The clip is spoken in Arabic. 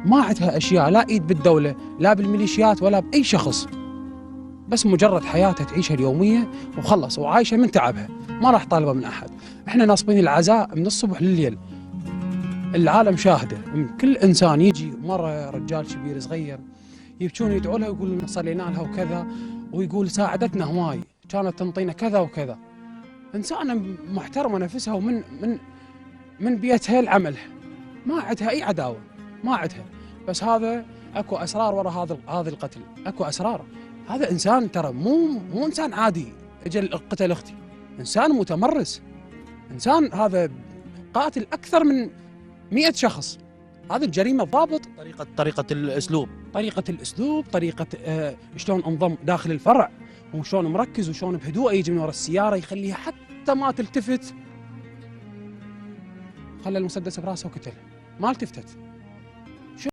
ما عندها اشياء، لا ايد بالدوله لا بالميليشيات ولا باي شخص، بس مجرد حياتها تعيشها اليوميه وخلص، وعايشه من تعبها، ما راح طالبه من احد. احنا ناصبين العزاء من الصبح لليل، العالم شاهده، كل انسان يجي، مره رجال كبير صغير، يبكون يدعوا لها ويقولون صلينا لها وكذا، ويقول ساعدتنا هواي، كانت تنطينا كذا وكذا. انسانه محترمه نفسها، من بيتها لعملها، ما عندها اي عداوه، ما عندها. بس هذا اكو اسرار وراء هذا القتل، اكو اسرار. هذا انسان ترى مو انسان عادي اجل قتل اختي، انسان متمرس، انسان هذا قاتل اكثر من 100 شخص. هذه الجريمه ضابط، طريقة الأسلوب. طريقه شلون انضم داخل الفرع، وشلون مركز، وشلون بهدوء يجي من ورا السياره يخليها حتى ما تلتفت، خلى المسدس براسه وقتلها، ما التفتت.